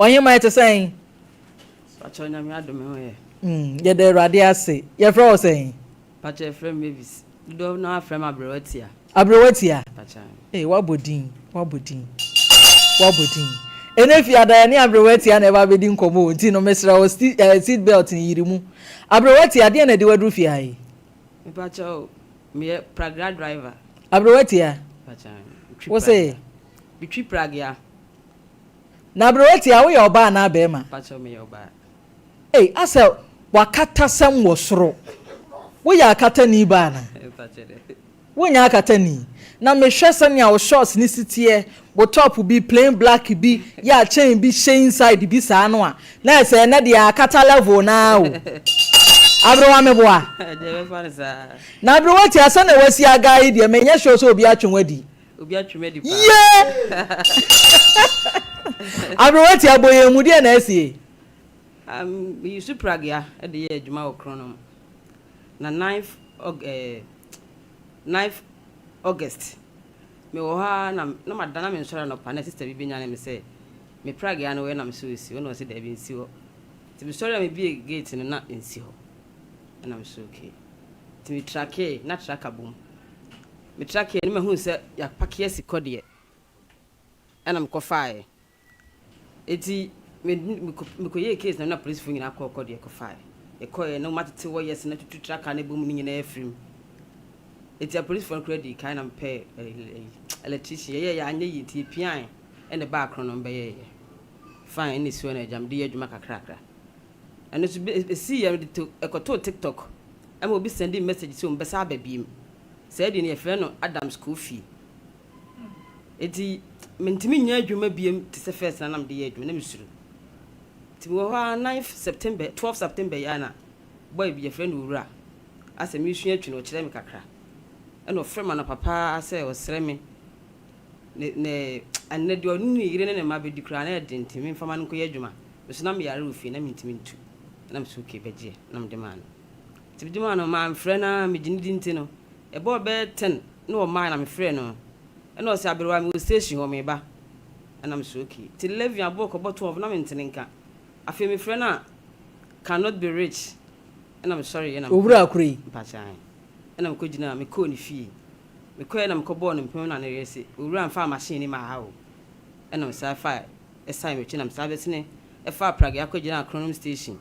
Onye ma ete saying? Pacho nyame adome ho ye. Ye de Awurade ase. Ye fra o saying? Pacho frɛ Mavis. Do na frɛ ma Abrewa tia. Abrewa tia. Pacho. Wabodin. Enefi ada ni Abrewa tia na eba bedi nkomo nti no mesra o seat belt ni yirimu. Abrewa tia de na de wadru fi ai. Me pacho me Pragya driver. Abrewa tia. Pacho. Wo say? Bitwi Pragya. Na Abrewa tia wo ye oba na be ma. Pacho me oba. Asa wakata sam wo soro. Wo ya akata ni ba na. Pacho de. Wo nya akata ni. Na me hwe sane a wo shorts ni sitie, wo top bi plain black bi, ya chain bi shine inside bi sa no a. Na say na de akata level na o. Abrewa me boa. Je be fa sa. Na Abrewa ti asa na wasi aga yi de menye hwe so obi atwenwadi. Obi atwemedi pa. Yeah. Abrewa ti aboye mu de na asie. We used to Pragya at the year Juma Okronom. Na 9th August. Me wo ha na madana me nsora no pa na sister bi nya na me say me Pragya na we na me so esi we no se da bi nsi ho. Ti me sori me bi gate no na nsi ho. Na me so okay. Ti me tracke na tracka bom. Me tracke ni me hu se ya pack yes kode. Na me ko fae. Eti me ko ye case na police fo nyina akọ de ko fae. E ko ye no matete wo yes na tutu tracka na bom ni nyina afrim. It's a police for credit kind of pay electrician. Yeah, I need to pian and the background on bay. Fine, in this one, jam dear Jamaica cracker. And it's see a to TikTok. I will be sending messages to Basabe beam. Said in your friend Adam school fee. It's meant to me near you may be to first and I'm the age when I'm sure. To 9th September, 12th September, Yana. Boy, be a friend Owura. As a mission to no Chilemica crack. No friend and papa say or sreme ne and ne do nu yire ne ma be dikra na de ntimi fama nko ye adwuma so na me yare ofi na me ntimi ntu na me so ke beje na me de man ti de man ma friend na me gini di ntino e bo be 10 na o ma na me friend no e no se Abrewa me station ho me ba na me so ke ti 11 abo ko bo 12 na me ntini nka afi me friend na cannot be rich na me sorry na Owura akuri pa chan na me ko gina me ko ni fie me ko na me ko bo no mpem na ne rese Owura mfa machine ni ma ha o na me sa fa e sai me china me sa betene e fa Pragya ko gina Chronom station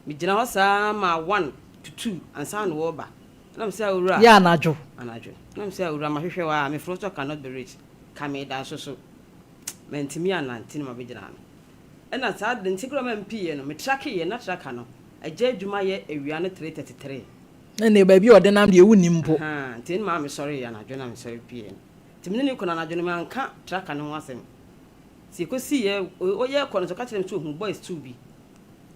me gina ho sa ma 1 to 2 ansa no wo ba na me sa Owura ya anajo na me sa Owura ma hwehwe wa me fro so cannot be rich ka me da so me ntimi ananti ni ma be gina no na sa de ntikro ma mpie no me track ye na track no agya adwuma ye awia no 333 ne ba bi odenam de ewu nimpo tin ma me sorry ya na dwena me sorry pie timne ne kona na dwena me anka traka ne ho asem si ko si ye o ye kona so ka kire me so hu boys too bi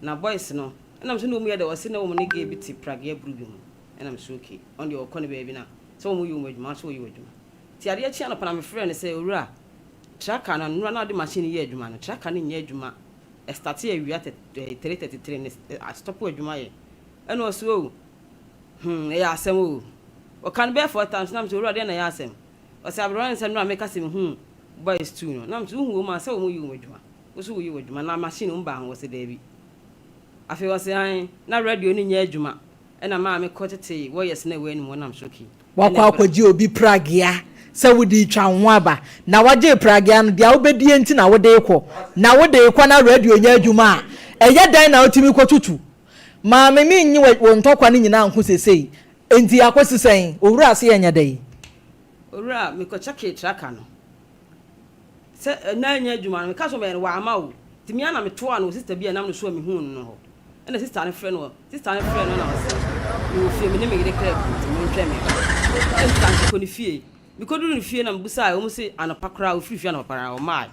na boys no na me so no mu ye de wose na wo ne ge biti Pragya bru bi mu na me so okay on the okone ba bi na so mu yu mu adwuma so yu adwuma ti ade chi anopa na me frɛ ne say Owura traka na nura na de machine ye adwuma no traka ne nye adwuma e start ye awia 333 ne stop adwuma ye ɛna o so ya asem o kan be 4 times na me Owura de na ya asem o se Abrewa nsem no make asem boys too no na me hu ma se o mu yu adwuma o so yu adwuma na machine mba ho se da bi afi o se an na radio ni nya adwuma e na ma me ko tete wo yes na we ni mo na me shoki wakwa akwaji obi Pragya se wudi twa ho aba na waje Pragya no dia obedie nti na wode ekọ na wode ekọ na radio nya adwuma eye dan na otimi kọ tutu ma me mi nyi wo ntokwa ni nyina nko sesei enti akosi sen Owura ase enya dai Owura me ko chake traka no se na nya adwuma no me ka so me wa ama wo timi ana me to ana sister bia nam no so me hu no ho na sister ne frɛ no na o se no fie me ne me gire krep timi ntwe me enta ko ni fie me ko duru ni fie na mbusa o mu se anopakra o frifia na papara o mai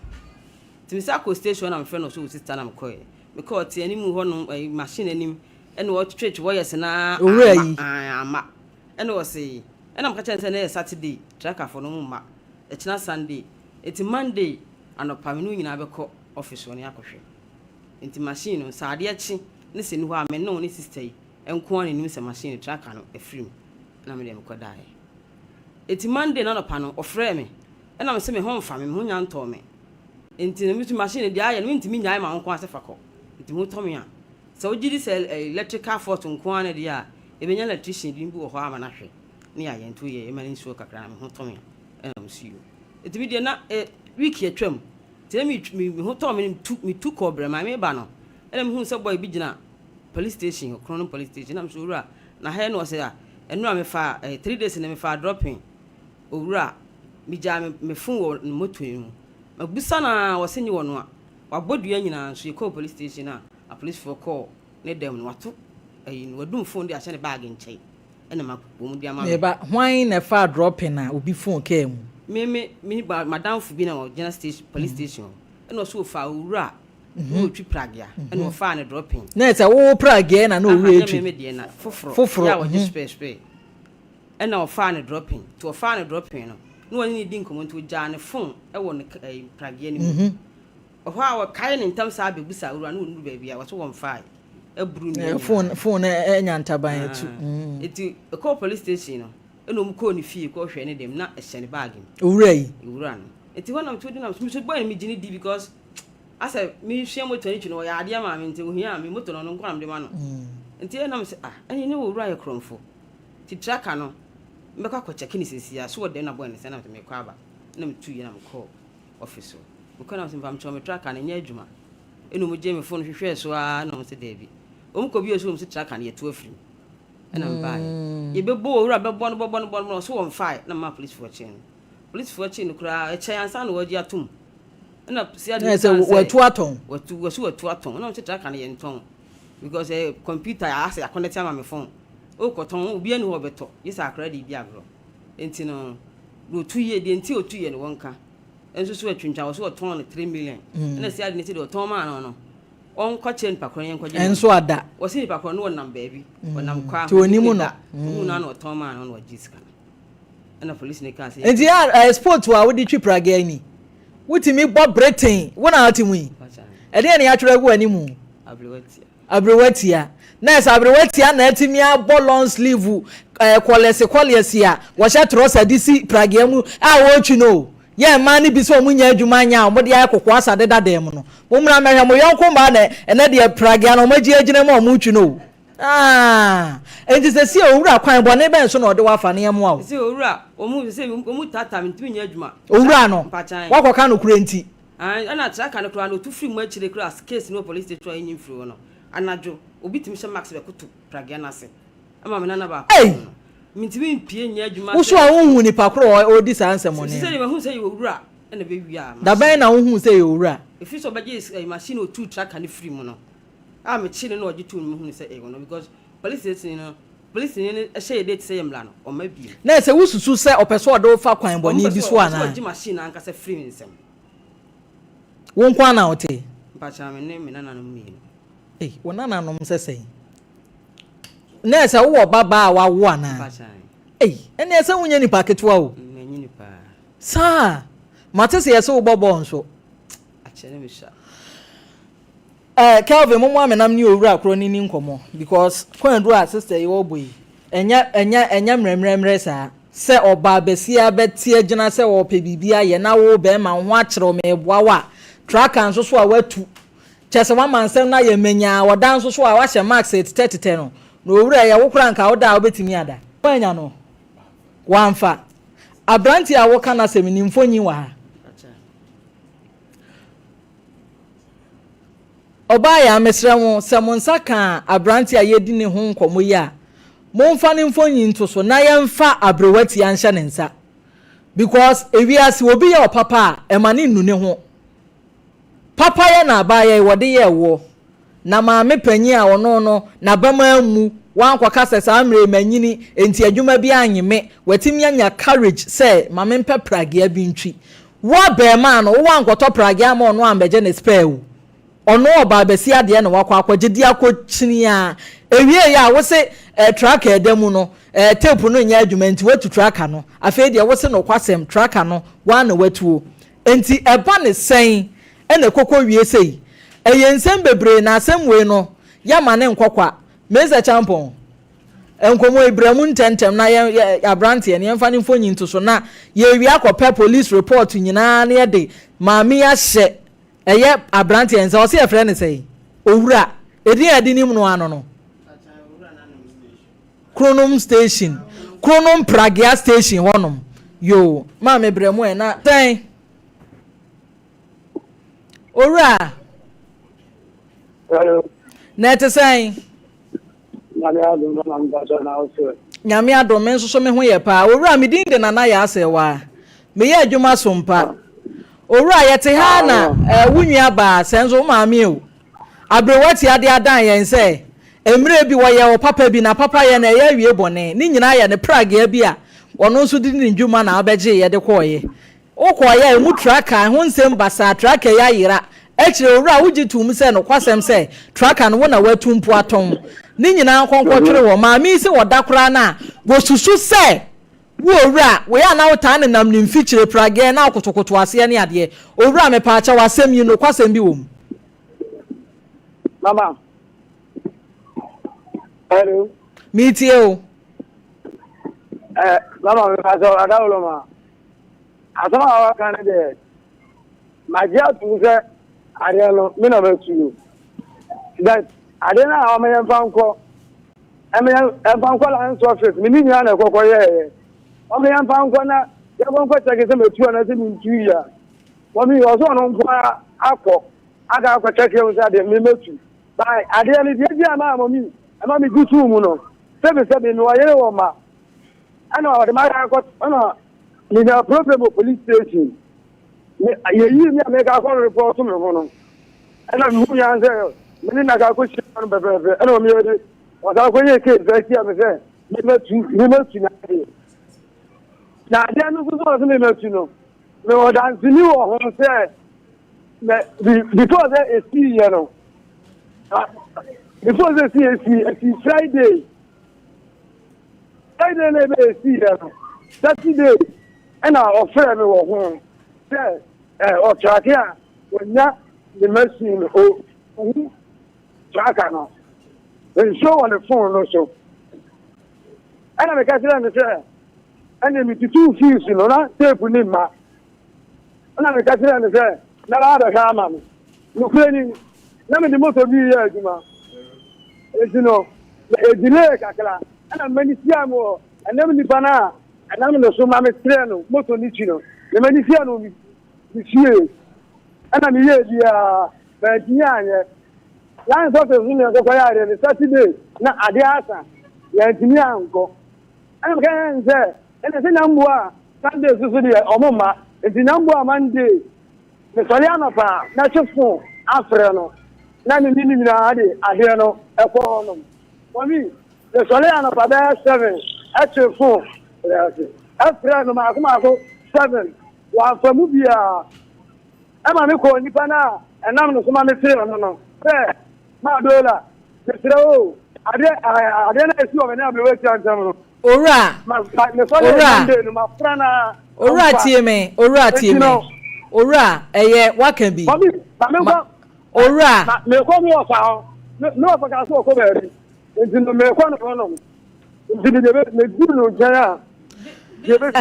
timi sa ko station na me frɛ no so sister na me ko me ko te ani mu ho no machine anim ene wo church wo yes na Owura yi ama ene wo se ene am ka chance na Saturday tracker for no mu ma e china Sunday eti Monday anopa me no nyina be ko office woni akohwe enti machine no sa ade achi ne se ni ho a me no ne sister yi enko an nim se machine tracker no e free na me dem ko dai eti Monday na anopa no ofre me ena me se me ho mfa me ho nya nto me enti me tu machine dia ya no ntimi nyae ma nko ase fako enti mo tomi a so ogidi se electrical fault nko an dia ebenya electrician bi wo ho ama na hwe ne ya ye ntu ye emani nsuo kakra na me ho tomi msuo enti me dia na week ye twam tell me ho tomi me tu cobra ma me ba no ene me hu se boy bi gina police station Crown police station am so Owura na he no se a enu a me fa 3 days na me fa dropping Owura mi ja me fun wo moto emu mabusa na wo se nyi wo no a wabodua nyina so ye call police station a police for call ne dem no wato ayi no wadum phone de a ne bag nchei ene makwo mu dia ma me ba hwan na fa dropping na obi phone ka mu me madam fu bi na wo general station police station ene so fa Owura wo twi Pragya ene wo fa ne dropping na ese wo Pragya na Owura etwi me de na foforo ya wo spare ene wo fa ne dropping to fa ne dropping no no one need dinko monto ja ne phone e wo ne Pragya ni mu ho a wo kai ne ntam sa bebusa Owura no nu ba bia wo so won fa e buru ni phone enya ntaban etu eti call police station no eno mu call ni fie ko hwe ne dem na e hye ne bag Owura yi Owura no eti wona mto di na so boy mi gini di because asa mi hwe moto ni no ya ade ma me nti ohia mi moto no nko am de ma no enti e na me se eni ne Owura ye kromfo ti tracker no mbeka ko check ni sisia so de na boy ne se na me kwa aba na me tu ye na me call office o ko na se mbam cho me tracker na nya adwuma eno mu je me phone hwehwe so a na mo se David ko bi so mo se tracker na ye tu afiri na mba ye bebo Owura bebo no so won fire na ma police for chain kura e chain ansa na waji atum na sia de se watu aton watu aton na mo se tracker na ye nton because computer ase ya connect am my phone o ko ton obi ani ho beto yesa akra de bi agro enti no do 2 year de enti o 2 year ne wonka enso so atwintwa so ton 3 million na sia de ne se de ton ma no on ko chen pakron yen ko je enso ada o se pakron no wonam baabi wonam kwa to onimu no na no ton ma no wajiska na police ne kan se enti sport wa wodi twi Pragya ni wutimi bob Britain wona atimu yi e de ne atwere gu animu Abrewa na esa Abrewa na atimi abo long sleeve quality a wo sha trouser disi Pragya mu a wo twi no ye ma ni bi so munya adwuma nya mo de akokko asade dadem no mo mra mehwe mo yonko ba na ene de Pragya no magi agina mo twi no enti se si Owura kwan bo ne ben so na ode wafa ne mo a si Owura omu tata ntimi nya adwuma Owura no wakoka no kure enti ana traka no kura no tu free mu akire kura case no police station anyi free no anajo obi timi she max be kutu Pragya na se ama me na ba mintimi mpie nya adwuma wo so a wo ni pakro o di sanse mo ne se se me hu se Owura na be wi da ben na wo hu se Owura if so beje machine o tu tracker ni free mu no a me chile no oji tu me hu se no because police station no police ni share date say mla no o ma bi na se wususu se opeso o do fa kwan boni bi so ana oji machine anka se free nsem wo nkwa na ote pa cha me na no mi wona na no sese na se wo baba wa wo ana pa cha ene se wunya ni paketwa o nyi ni pa sa mate se yese wo bobo nso a chere me sha Kelvin mo amenam ni Owura kro ni nkomo because kwan do a sister ye oboyi enya mremremre sa se oba besia betie gina se wo pe bibia ye na wo be ma ho akere me boawa tracker nso so a watu chese wa mansem na ye menya wodan nso so a wa hye max 30 no Owura ye wo kura nka wo da obetimi ada wanya no wamfa abranti a wo kana semini mfonyi wa ha oba ya mesremu se monsa kan abranti a yedi ne ho nkomo ya monfa ne mfonyi nto so na yemfa Abrewa anhye ne nsa because ewiase obi ya papa emane nnu ne ho papa ya na aba ya wode ye wo na maame panyi a ono no na bama mu wankwa sa amre manyini enti adwuma bi anyeme watimi anya courage say maame mpe Pragya bi ntwi wa be ma no wankwoto Pragya ma ono ambeje ne spare ono oba besi ade na wakwa akwagedi akochini a ewie ya wo se tracker edemu no tape no nya adwuma nti watu tracker no afei de wo se no kwasem tracker no wa na watuo enti eba ne sen ene kokko wie sei eyensem bebre na asem we no ya ma ne nkokwa meza champon enkomo ibramu ntentem na abrante ne yemfa ne mfonyi nto so na ye wi akopɛ police report nyina na ye de maami ya hye eye abrante ense o se e frɛ ne sei owura edin adinim no ano no Kronom station Kronom Pragya station honom yo ma me bremu e na ten owura na te sen nyame adom me nso so me ho ye pa owura me din de nana ya asewa me ye adwuma SOMPA owura yete ha na wunua ba senzo maame o Abrewa ti ade adan yen se emre bi wo ye wo papa bi na papa ye na ye wie bone ni nyina ye ne Pragya bi a ono nso di ni ndwuma na obegye ye de koye okoye mu tracker ho nsem basa tracker ya yira ekire owura wuji tum se no kwasem se tracker no na watumpu aton ni nyina konkwo twere wo maame se wodakora na go susu se wo owura we ya na wota ne nam ni mfikyire Pragya na akotokoto ase ne ade owura me pa acha wasem yi no kwasem bi wom mama hello meetie o mama me fa so adawlo ma asama wa kan de magia tu se ariano me na betu that adena o me fanko fanko la so office me ni nya na kokko ye o me fanko na ye fanko check se metu na se mi tu ya o mi o so no mpo akọ aga akọ check e se de me metu bai adena ni dia ama mo ama mi gutu mu no sebe no ayere wo ma ana wa de ma akọ ana ni na problem of police station ye yi mi ameka akọ report me ho no ana mi hu ya nse me na ka ko shi no bebe ana mi yode wa ta ko ye ke zaki am se me metu na dia no so so me metu no me o dan zini wo ho se me because e see you know before they see Friday na be see you Saturday and our friend me wo ho se o track ya wonya the machine o tracker no and show on the phone no so and I can tell you say and me two fees no na tape ni ma and I can tell you say na la da kama no kwani na me the motor bi ya juma you know e delay kakala and many siamo and na me bana and na me no so ma me treno motor ni chino le many siamo mi sie and me ye dia ba tianya yan so so ni ko ya re Saturday na ade asa ya tinya anko and me kan say and say na mbua Sunday so so dia omoma tinya mbua Monday me sori anapa na chefo afre no na ni na ade no e ko no for me me sori anapa be 7 chefo afre no ma ko 7 wa famu bia ama me ko nipa na enam no so ma me tire no ma dola me tire o ade na esi o me na Abrewa ti antam no owura owura tie me owura eye waka bi owura me ko mi ofa no fa ka so ko be ri no me ko no no ndi de me du no jaya de be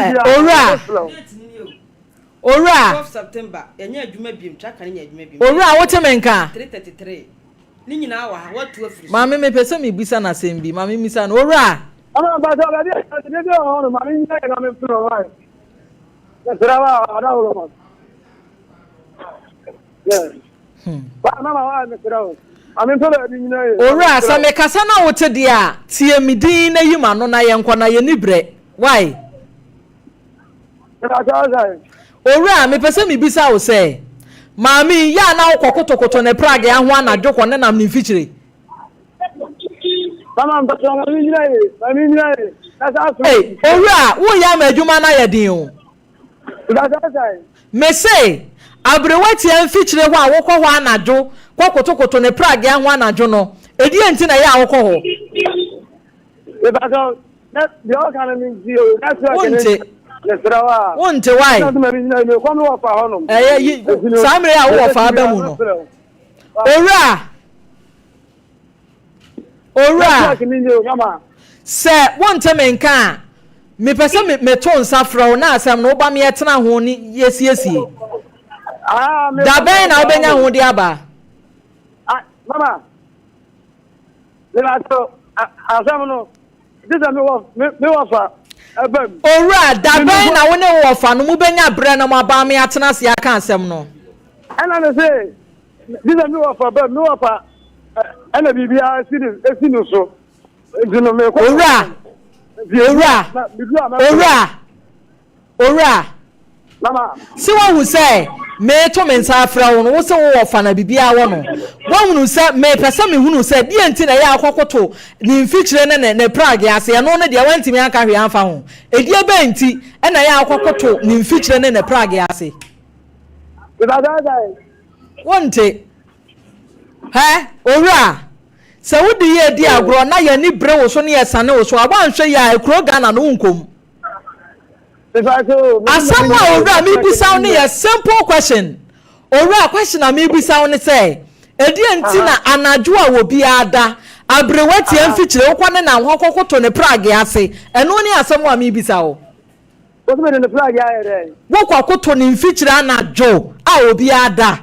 owura 12 September enye adwuma biem traka enye adwuma biem owura wote menka 333 ni nyina wa watu afiri mama me pese me bisa na sembi mama misa na owura ama ba so ba de ho mama ni na me furo wa ya trawa ada ho ma yes ba mama wa me trawa ami to le bi nyina ye owura sa me kasa na wote dia tie midin na yima no na ye nkwa na ye nibre why owura me pese me bisa wo se mami ya na okokotokoto ne Pragya ho anadwoko ne nam ne mfikyire mama mbato mami nyina ye hey owura wo ya ma adwuma na ye din o me say Abrewa ti mfikyire ho a wokọ ho anadwo kokotokoto ne Pragya ho anadwo no edi enti na ya wokọ ho e ba so na de o kana mi ji o that's why wonte why samre a wo fa ba mu no owura se wonte menka me pese me to nsafro na asem no ba me etena ho ni yesiesie daben na obenya ho de aba mama lenato asamuno disa me wafa abam owura daben na wo ne wo fa no mu benya bre na mo aba me atena se aka asem no ana ne say disa me wafa abam me wafa ana bibia esi no so dino me ko owura mama si wo say me to me nsa afra wo no wo se wo fa na bibia wo no wo hunu se me pese me hunu se die nti na ya akokoto ni mfikire ne Pragya ase no ne de wantimi aka hwe anfa ho edie be nti e na ya akokoto ni mfikire ne Pragya ase wonte owura se wo de ye di agro na ya ni bre wo so ne ya sane wo so abanhwe ya ekro Ghana no nkom asamu owura mi bisa ne a simple question owura question na mi bisa ne say edie nti na anadwo a wo bi ada Abrewa tie mfikire wo kwane na hokokoto ne Pragya ase eno ne asamu a mi bisa wo wo me ne Pragya ayere wo kwakoto ne mfikire anadwo a obi ada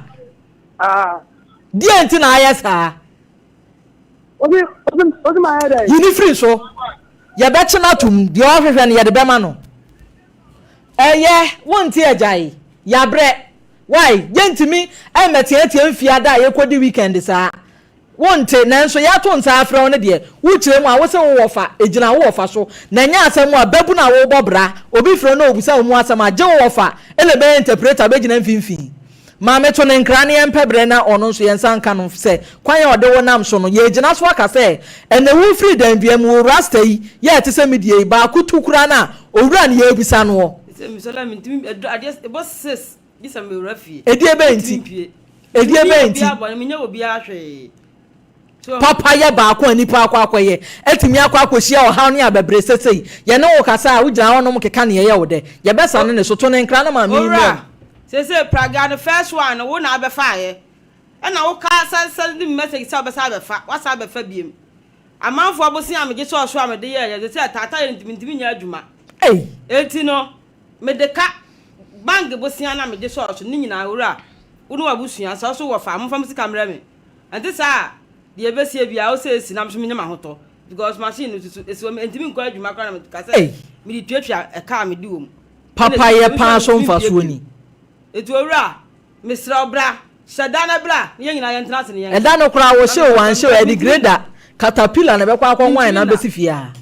die nti na ayesa obi ma ayere yini free so ya be chena tum de ohwehwe ne ya de be ma no wonti ajai ya bre why yentimi emetiatia mfiada yekodi weekend saa wonte nanso ya to nsa afra one de wo kire mu a wo se wo wofa ejina wo wofa so na nya asem a babu na wo bobra obi fro na obusa wo mu asem a je wo wofa ele be interpreter be gina mfimfin ma meto ne nkra ne empebre na ono nso yensa nka no se kwan ode wo nam so no ye gina so aka se ene wo free dan bia mu rasta yi ye te se medie ba kutukura na owura ne ye obisa no misola mintimi adias bosses bisa me rafi edie be nti abon me nya obi ahwe papa ye ba akwa nipa akwaye etimi akwakohia o haw ne abebre sesei ye ne wo kasa a wo gina wonom keka ne ye wo de ye besa ne so to ne nkra na ma mi se Pragya the first one wo na abefa ye e na wo ka send message say obesa abefa wasa abefa biem amanfo abosi amege so so amede ye se tata ye ntimi nya adwuma enti no medeka bang bosia na meje so ni nyina owura unu wabusua so wo fa amfam si camera me ante sa de ebesie bia o se esi na mso nyama hoto because machine esi entimi nko adwuma kra na ka se me di tuatua e ka me di wom papa ye pa so mfa so ni etu owura misra obra shadana bra ye nyina ye ntena se ne ye eda no kra wo hye wan hye e di grader caterpillar na be kwa akon wan na be si fia